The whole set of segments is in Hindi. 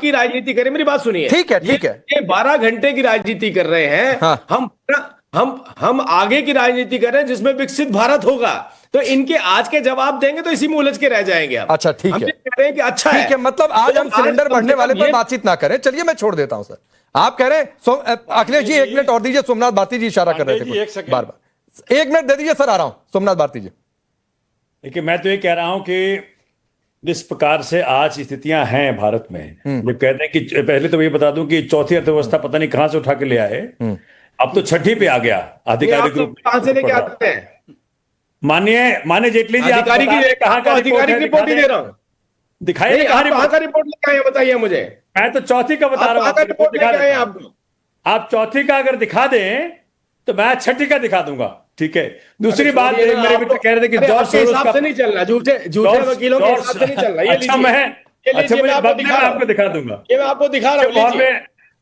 की राजनीति करें, मेरी बात सुनिए। ठीक है, ठीक है। ये 12 घंटे की राजनीति कर रहे हैं। हाँ। हम आगे की राजनीति कर रहे हैं जिसमें विकसित भारत होगा। तो इनके आज के जवाब देंगे तो इसी में उलझ के रह जाएंगे आप। अच्छा, ठीक हम है, ये कह रहे हैं कि अच्छा ठीक है। मतलब आज हम सिलेंडर बढ़ने वाले पर बातचीत ना करें, चलिए मैं छोड़ देता हूं सर। आप कह रहे हैं अखिलेश जी 1 मिनट और दीजिए। सोमनाथ भारती जी इशारा कर रहे थे बार बार। 1 मिनट दे दीजिए सर, आ रहा हूं। सोमनाथ भारती जी देखिए, मैं तो ये कह रहा हूं कि जिस प्रकार से आज स्थितियां हैं भारत में, जब कहते हैं कि पहले तो ये बता दूं कि चौथी अर्थव्यवस्था पता नहीं कहां से उठा के ले आए, अब तो छठी पे आ गया आधिकारिक रूप कहां से लेके आते हैं? माननीय जेटली जी, अधिकारी की कहां का आधिकारिक रिपोर्ट ही दे रहा हूं। दिखाइए कहां का रिपोर्ट लेके आए बताइए मुझे। मैं तो चौथी का बता रहा हूं, रिपोर्ट लेके आए आपको। आप चौथी का अगर दिखा दें तो मैं छठी का दिखा दूंगा, ठीक है। दूसरी बात, मेरे मित्र कह रहे थे कि जॉर्ज सोरोस हिसाब से नहीं चल रहा, झूठे वकीलों के हिसाब से नहीं चल रहा। अच्छा, मैं आपको दिखा दूंगा। ये मैं आपको दिखा रहा हूं।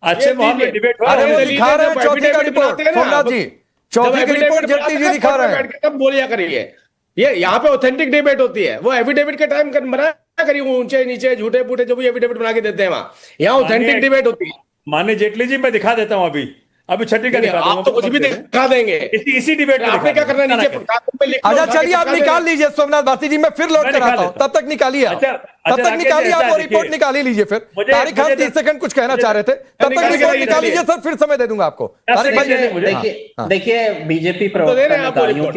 अच्छे माहौल में डिबेट हो रहा है। दिखा रहे हैं चौथी का रिपोर्ट सोमनाथ जी, चौथी की रिपोर्ट जेटली जी दिखा रहे हैं। तब बोलिया करिए, ये यहाँ पे ऑथेंटिक डिबेट होती है। वो एफिडेविट के टाइम बनाया करिए, ऊंचे नीचे झूठे पूठे जो भी एफिडेविट बना के देते हैं वहां, यहाँ ऑथेंटिक डिबेट होती है। माननीय जेटली जी, मैं दिखा देता हूं अभी छठी का दिखा दूंगा। आप तो कुछ भी दिखा देंगे इसी डिबेट में। आपने क्या करना, नीचे अच्छा चलिए आप निकाल लीजिए सोमनाथ भारती जी, मैं फिर लौट कर आता हूं, तब तक निकालिए आप। तब तक निकालिए आप, वो रिपोर्ट निकाल ही लीजिए। फिर तारिक खान 30 सेकंड कुछ कहना चाह रहे थे, तब तक रिपोर्ट निकाल लीजिए सर, फिर समय दे दूंगा आपको। तारिक भाई देखिए, बीजेपी प्रवक्ता ने गाड़ियों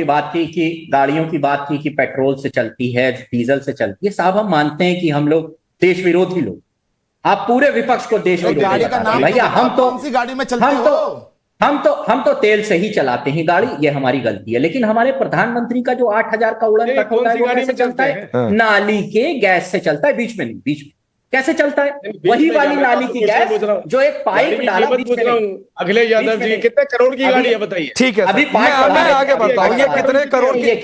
की बात की कि पेट्रोल से चलती है, डीजल से चलती है। साहब हम मानते हैं कि हम लोग देश विरोधी लोग, आप पूरे विपक्ष को देश विरोधी भैया। हम तो तेल से ही चलाते हैं गाड़ी, ये हमारी गलती है। लेकिन हमारे प्रधानमंत्री का जो 8,000 का उड़न तक होता है वो कैसे चलता है? नाली के गैस से चलता है, बीच में कैसे चलता है? वही वाली नाली की गैस जो एक पाइप डाला बीच में। अखिलेश यादव जी, कितने करोड़ की गाड़ी है बताइए? ठीक है, अभी मैं आगे बढ़ता हूँ। ये कितने करोड़ की?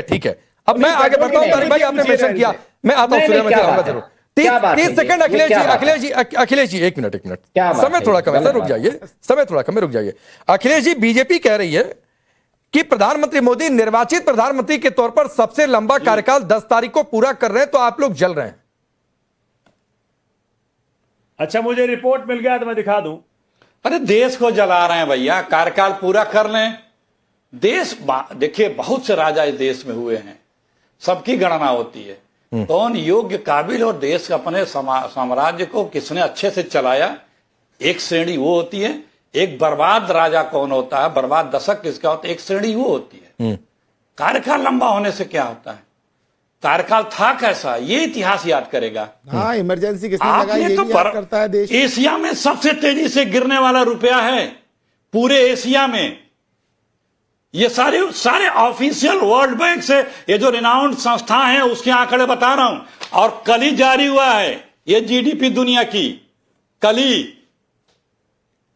ठीक है, अब मैं आगे बढ़ता हूँ। तारिक भाई आपने मेंशन किया, मैं आता हूँ, सूर्यवंशी आऊंगा जरूर। 30 सेकंड अखिलेश जी 1 मिनट समय थोड़ा कम है सर, रुक जाइए, समय थोड़ा कम है, रुक जाइए। अखिलेश जी, बीजेपी कह रही है कि प्रधानमंत्री मोदी निर्वाचित प्रधानमंत्री के तौर पर सबसे लंबा कार्यकाल 10 तारीख को पूरा कर रहे हैं, तो आप लोग जल रहे हैं। अच्छा, मुझे रिपोर्ट मिल गया तो मैं दिखा दूं। अरे देश को जला रहे हैं भैया, कार्यकाल पूरा कर लें। देश देखिए, बहुत से राजा इस देश में हुए हैं, सबकी गणना होती है कौन योग्य, काबिल और देश अपने साम्राज्य को किसने अच्छे से चलाया। एक श्रेणी वो होती है। एक बर्बाद राजा कौन होता है, बर्बाद दशक किसका होता है, एक श्रेणी वो होती है। कार्यकाल लंबा होने से क्या होता है? कार्यकाल था कैसा, ये इतिहास याद करेगा। हाँ, इमरजेंसी किसने लगाई, ये भी याद करता है देश। एशिया में सबसे तेजी से गिरने वाला रुपया है पूरे एशिया में। ये सारे ऑफिशियल वर्ल्ड बैंक से, ये जो रिनाउंड संस्था है उसके आंकड़े बता रहा हूं। और कल ही जारी हुआ है ये जीडीपी दुनिया की, कल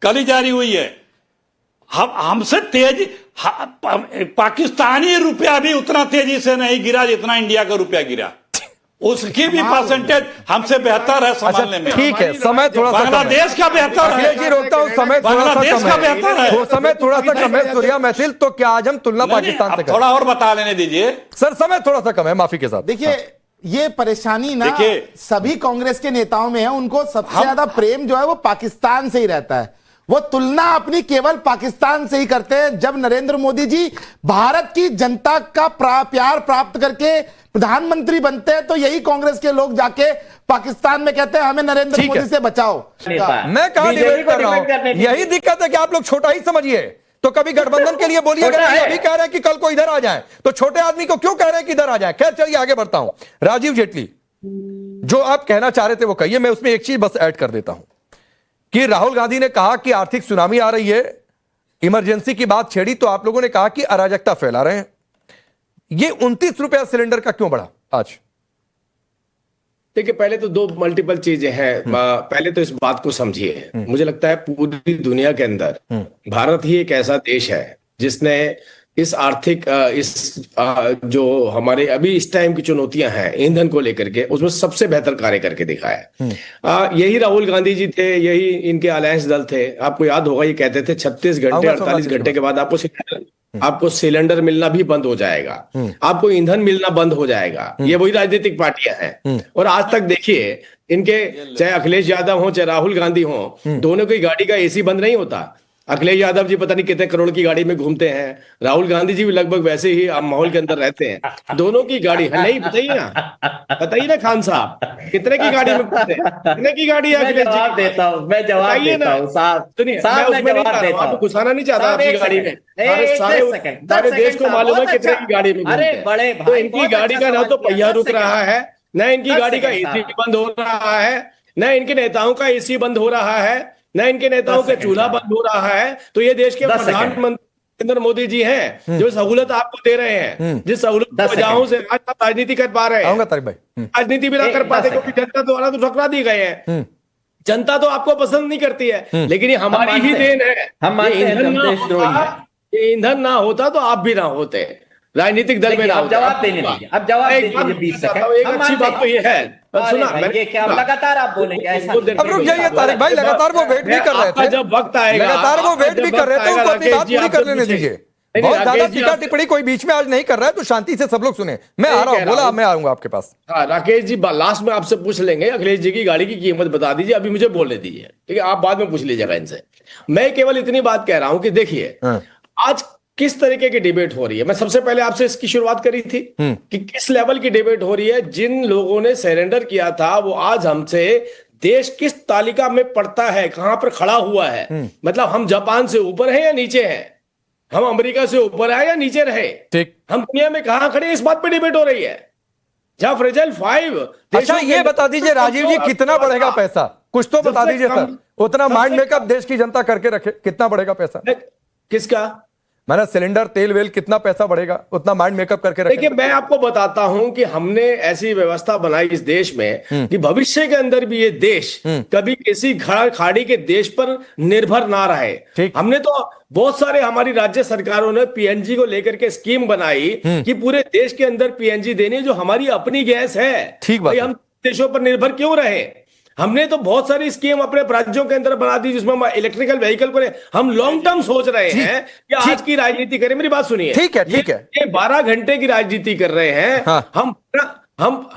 ही जारी हुई है। हमसे तेज पाकिस्तानी रुपया भी उतना तेजी से नहीं गिरा जितना इंडिया का रुपया गिरा। उसकी भी परसेंटेज हमसे बेहतर है संभालने में। ठीक है, समय थोड़ा सा बांग्लादेश का बेहतर है। जी रोकता हूं, समय बांग्लादेश का बेहतर है। समय थोड़ा सा कम है। सूर्या महफिल, तो क्या आज हम तुलना पाकिस्तान से करें? थोड़ा और बता लेने दीजिए सर, समय थोड़ा सा कम है, माफी के साथ। देखिए, ये परेशानी ना सभी कांग्रेस के नेताओं में है। उनको सबसे ज्यादा प्रेम जो है वो पाकिस्तान से ही रहता है। वो तुलना अपनी केवल पाकिस्तान से ही करते हैं। जब नरेंद्र मोदी जी भारत की जनता का प्यार प्राप्त करके प्रधानमंत्री बनते हैं, तो यही कांग्रेस के लोग जाके पाकिस्तान में कहते हैं हमें नरेंद्र मोदी से बचाओ। मैं कहां डिबेट कर रहा हूं? यही दिक्कत है कि आप लोग छोटा ही समझिए। तो कभी गठबंधन के लिए बोलिएगा, अभी कह रहे हैं कि कल को इधर आ जाए, तो छोटे आदमी को क्यों कह रहे हैं कि इधर आ जाए? खैर चलिए आगे बढ़ता हूं। राजीव जेटली, जो आप कहना चाह रहे थे वो कहिए। मैं उसमें एक चीज बस ऐड कर देता हूं कि राहुल गांधी ने कहा कि आर्थिक सुनामी आ रही है, इमरजेंसी की बात छेड़ी तो आप लोगों ने कहा कि अराजकता फैला रहे हैं। ये 29 रुपया सिलेंडर का क्यों बढ़ा आज? देखिए, पहले तो दो मल्टीपल चीजें हैं। पहले तो इस बात को समझिए, मुझे लगता है पूरी दुनिया के अंदर भारत ही एक ऐसा देश है जिसने इस आर्थिक जो हमारे अभी इस टाइम की चुनौतियां हैं ईंधन को लेकर के, उसमें सबसे बेहतर कार्य करके दिखाया है। यही राहुल गांधी जी थे, यही इनके अलायंस दल थे। आपको याद होगा, ये कहते थे 36 घंटे 48 घंटे के बाद आपको सिलेंडर मिलना भी बंद हो जाएगा, आपको ईंधन मिलना बंद हो जाएगा। ये वही राजनीतिक पार्टियां हैं। और आज तक देखिए, इनके, चाहे अखिलेश यादव हो चाहे राहुल गांधी हो, दोनों की गाड़ी का एसी बंद नहीं होता। अखिलेश यादव जी पता नहीं कितने करोड़ की गाड़ी में घूमते हैं, राहुल गांधी जी भी लगभग वैसे ही आप माहौल के अंदर रहते हैं। दोनों की गाड़ी है नहीं, बताइए ना खान साहब, कितने की गाड़ी में घूमते हैं, कितने की गाड़ी है मैं अखिलेश जी जवाब की? देता हूँ, मैं जवाब बताइए देता ना। हूँ साहब। सुनिए, मैं साहब मैं उसमें नहीं जवाब जा रहा हूँ, देता आपको हूँ घुसाना नहीं चाहता साहब। आपकी एक गाड़ी में। सेकंड, सारे देश को मालूम है कितने की गाड़ी में घूमते अरे हैं। बड़े तो भाई, इनकी बहुत गाड़ी अच्छा का ना सवाल तो किया। पहिया 10 रुक सेकंड, रहा है, न इनकी 10 गाड़ी का सेकंड एसी साहब। बंद हो रहा है, न इनके नेताओं का एसी बंद हो रहा है, न इनके नेताओं 10 का सेकंड चूल्हा साहब। बंद हो रहा है। तो ये देश के 10 सेकंड, प्रधानमंत्री नरेंद्र मोदी जी हैं जो सहूलत आपको दे रहे हैं, जिस सहूलत की 10 वजहों सेकंड। से आज आप राजनीति कर पा रहे हैं। आऊंगा तारिक भाई। राजनीति भी ना कर 10 पाते क्योंकि सेकंड। जनता द्वारा तो ठुकरा दी गए हैं। जनता तो आपको पसंद नहीं करती है, लेकिन ये हम हमारी ही मानते हैं, देन है। हम मानते ये हैं ईंधन कि हम ना देशद्रोही होता, हैं। ये ईंधन ना होता तो आप भी ना होते, राजनीतिक दल में देखिए, ना अब होते। जवाब देने दीजिए, अब जवाब मैं दे एक बात दीजिए बोलना 20 चाहता हूँ, एक सेकंड। हम अच्छी मानते बात तो हैं। ये है, अरे सुना भाई, मैंने ये क्या सुना। लगातार आप बोलेंगे, ऐसा वो नहीं अब रुक जाइए तारिक भाई, लगातार वो वेट भी कर रहे आपका थे, जब वक्त आएगा, लगातार वो आपका वेट जब भी कर रहे वक्त थे, आएगा, उनको अपनी राकेश बात जी पूरी आपसे कर लेने पूछे। दीजिए। नहीं, बहुत ज्यादा राकेश जी टीका आपसे- टिप्पणी कोई बीच में आज नहीं कर रहा है, तो शांति से सब लोग सुने। मैं नहीं आ रहा हूँ, कह रहा बोला हूं। मैं आऊंगा आपके पास। हाँ राकेश जी, लास्ट में आपसे पूछ लेंगे अखिलेश जी की गाड़ी की कीमत बता दीजिए, अभी मुझे बोलने दीजिए, ठीक है? आप बाद में पूछ लीजिएगा इनसे। मैं केवल इतनी बात कह रहा हूं कि देखिए आज किस तरीके की डिबेट हो रही है। मैं सबसे पहले आपसे इसकी शुरुआत करी थी कि किस लेवल की डिबेट हो रही है। जिन लोगों ने सरेंडर किया था वो आज हमसे देश किस तालिका में पड़ता है, कहां पर खड़ा हुआ है, मतलब हम जापान से ऊपर हैं या नीचे हैं, हम अमेरिका से ऊपर आए या नीचे रहे, ठीक। हम दुनिया में कहां खड़े हैं, इस बात पे डिबेट हो रही है। जहां फ्रेजाइल 5 अच्छा ये बता दीजिए राजीव जी, कितना बढ़ेगा पैसा, कुछ तो बता दीजिए सर। उतना माइंड मेकअप देश की जनता करके रखे, कितना बढ़ेगा पैसा? किसका? मैंने सिलेंडर तेल वेल कितना पैसा बढ़ेगा, उतना माइंड मेकअप करके रखे। देखिए मैं आपको बताता हूं कि हमने ऐसी व्यवस्था बनाई इस देश में कि भविष्य के अंदर भी ये देश कभी किसी खाड़ी के देश पर निर्भर ना रहे। ठीक। हमने तो बहुत सारे, हमारी राज्य सरकारों ने पीएनजी को लेकर के स्कीम बनाई कि पूरे देश के अंदर पीएनजी देनी, जो हमारी अपनी गैस है। ठीक बात भाई है। हम देशों पर निर्भर क्यों रहे? हमने तो बहुत सारी स्कीम अपने राज्यों के अंदर बना दी जिसमें हम इलेक्ट्रिकल व्हीकल को हम लॉन्ग टर्म सोच रहे हैं कि आज की राजनीति करें। मेरी बात सुनिए, ठीक है, ठीक है। ये 12 घंटे की राजनीति कर रहे हैं। हाँ।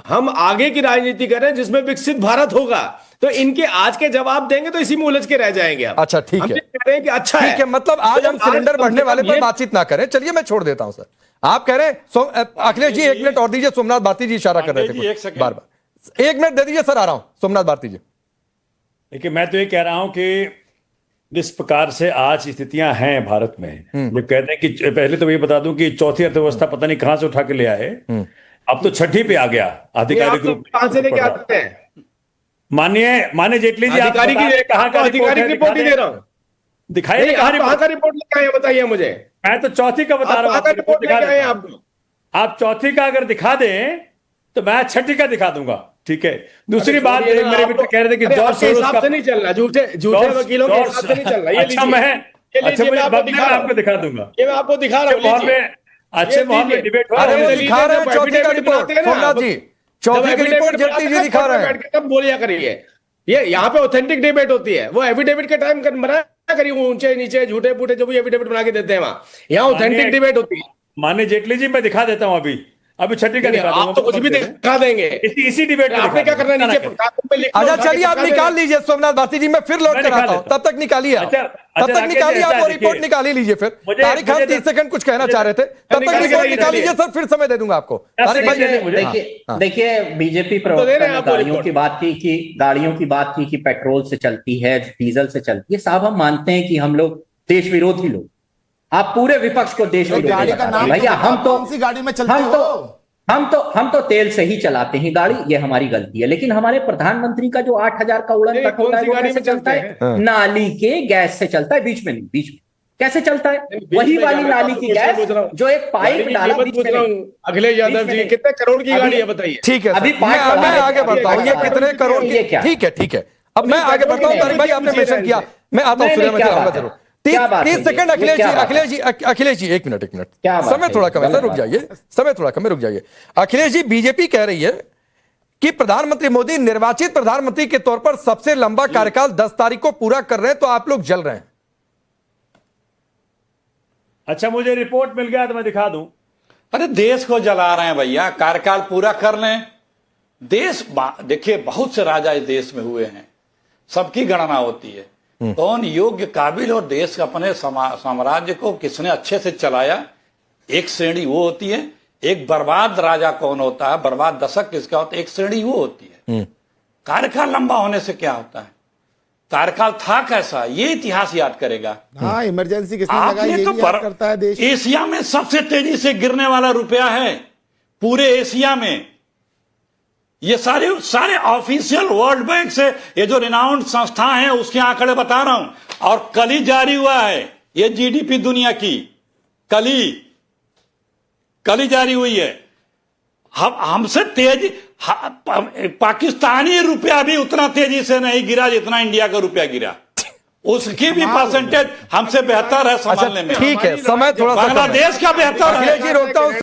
हम आगे की राजनीति कर रहे हैं जिसमें विकसित भारत होगा। तो इनके आज के जवाब देंगे तो इसी में उलझ के रह जाएंगे आप। अच्छा ठीक हम है, ये कह रहे हैं कि अच्छा ठीक है, मतलब आज हम सिलेंडर बढ़ने वाले पर ये- बातचीत ना करें। चलिए मैं छोड़ देता हूं सर, आप कह रहे हैं अखिलेश जी 1 मिनट और दीजिए। सोमनाथ भारती जी इशारा कर रहे जी, थे एक सेकंड। बार बार, 1 मिनट दे दीजिए सर, आ रहा हूं। सोमनाथ भारती जी। देखिए, मैं तो ये कह रहा हूं कि जिस प्रकार से आज स्थितियां हैं भारत में, जब कहते हैं कि पहले तो ये बता दूं कि चौथी अर्थव्यवस्था पता नहीं कहां से उठा के ले आए, अब तो छठी पे आ गया आधिकारिक रूप कहां से लेके आते हैं? माननीय जेटली जी, आप अधिकारी बता की दें कहाँ का आधिकारिक रिपोर्ट ही दे रहा हूं। दिखाइए नहीं, कहाँ आप कहां रिपोर्ट। का रिपोर्ट लेके आए हैं बताइए मुझे। मैं तो चौथी का बता आप रहा हूं, कहां का आपको रिपोर्ट दिखा लेके आए हैं? देता हूं। आपको आप चौथी का अगर दिखा दें तो मैं छठी का दिखा दूंगा, ठीक है? दूसरी बात, छोड़िए ना, मेरे आप मित्र तो- कह रहे थे कि अरे जॉर्ज आपके सोरोस हिसाब का से नहीं चल रहा, झूठे वकीलों के हिसाब से नहीं चल रहा। ये अच्छा लीजिए, ये अच्छा लीजिए, मुझे मैं आपको बदले में दिखा रहा आपको हूं। दिखा दूंगा। ये मैं आपको दिखा रहा हूँ, माहौल लीजिए। में अच्छे माहौल में डिबेट हो अरे रहा वो है। दिखा रहे हैं चौथी का एफिडेविट रिपोर्ट, बनाते हैं ना, सोमनाथ जी चौथी की रिपोर्ट जेटली जी दिखा रहे हैं। तब बोलिया करिए, ये यहाँ पे ऑथेंटिक डिबेट होती है। वो एफिडेविट के टाइम बनाया करिए, वो ऊंचे नीचे झूठे फूटे जो भी एफिडेविट बना के देते हैं वहां, यहाँ ऑथेंटिक डिबेट होती है। माननीय जेटली जी, मैं दिखा देता हूं अभी छठी का दिखा दूंगा। आप तो कुछ भी दिखा देंगे। इसी डिबेट में आपने क्या करना है, नीचे कागज पे लिख लो, अच्छा उठा के चलिए आप चिपका निकाल देना। लीजिए सोमनाथ भारती जी, मैं फिर लौट मैं कर निकाल आता हूं, देता तब तक निकालिए आप। अच्छा, तब तक राकेश जी, निकालिए ऐसा आप, वो है, रिपोर्ट देखिए। निकाल ही लीजिए। फिर मुझे- तारिक खान मुझे 30 सेकंड कुछ कहना चाह रहे थे, तब तक निकाल के रिपोर्ट रखिए। निकाल लीजिए सर, फिर समय दे दूंगा आपको। तारिक भाई देखिए, देखिए बीजेपी दे प्रवक्ता रहे हैं ने आपको गाड़ियों रिपोर्ट। की बात की कि पेट्रोल से चलती है, डीजल से चलती है। साहब हम मानते हैं कि हम लोग देश विरोधी लोग, आप पूरे विपक्ष को देश विरोधी गाड़ी का बताते नाम हैं। भैया तो बताओ, कौन सी गाड़ी में चलते हो? हम तो तेल से ही चलाते हैं गाड़ी, ये हमारी गलती है। लेकिन हमारे प्रधानमंत्री का जो 8000 का उड़न नहीं, तक होता है, कौन सी वो गाड़ी कैसे में चलता चलते है? नाली के गैस से चलता है, बीच में नहीं, बीच में कैसे चलता है? बीच वही में वाली जाने नाली का की क्वेश्चन गैस पूछ रहा हूं। जो एक गाड़ी पाइप की डाला कीमत बीच पूछ में रहा नहीं। हूं अखिलेश यादव बीच में जी, नहीं। कितने करोड़ की अभी- गाड़ी है बताइए। ठीक है अभी सर, पाइप मैं बढ़ा आगे रहे बढ़ता हूँ, हैं। ये कितने करोड़ ये की, क्या? ठीक है। अब मैं आगे बढ़ता हूँ। तारिक भाई आपने मेंशन किया, मैं आता हूँ नहीं, सूर्य में क्या आऊंगा बात है? जरूर। क्या बात 30 है? सेकंड ये अखिलेश क्या जी, बात है? अखिलेश जी एक मिनट क्या बात समय है? थोड़ा कम है सर, गलत रुक बात जाइए, समय थोड़ा कम है, रुक जाइए। अखिलेश जी बीजेपी कह रही है कि प्रधानमंत्री मोदी निर्वाचित प्रधानमंत्री के तौर पर सबसे लंबा कार्यकाल 10 तारीख को पूरा कर रहे हैं, तो आप लोग जल रहे हैं। अच्छा, मुझे रिपोर्ट मिल गया तो मैं दिखा दूं। अरे देश को जला रहे हैं भैया, कार्यकाल पूरा कर लें, देखिए बहुत से राजा इस देश में हुए हैं, सबकी गणना होती है। कौन योग्य, काबिल और देश अपने साम्राज्य को किसने अच्छे से चलाया, एक श्रेणी वो होती है। एक बर्बाद राजा कौन होता है, बर्बाद दशक किसका होता है, एक श्रेणी वो होती है। कार्यकाल लंबा होने से क्या होता है, कार्यकाल था कैसा, ये इतिहास याद करेगा। हाँ, इमरजेंसी किसने लगाई, आपने ये तो भी याद करता है देश। एशिया में सबसे तेजी से गिरने वाला रुपया है पूरे एशिया में। ये सारे ऑफिशियल वर्ल्ड बैंक से, ये जो रिनाउंड संस्था है उसके आंकड़े बता रहा हूं, और कल ही जारी हुआ है ये जीडीपी दुनिया की, कल ही जारी हुई है। हमसे तेज पाकिस्तानी रुपया भी उतना तेजी से नहीं गिरा जितना इंडिया का रुपया गिरा, उसकी भी परसेंटेज हमसे बेहतर है संभालने में। ठीक है, समय थोड़ा सा बांग्लादेश का बेहतर है। अखिलेश जी रोकता हूं।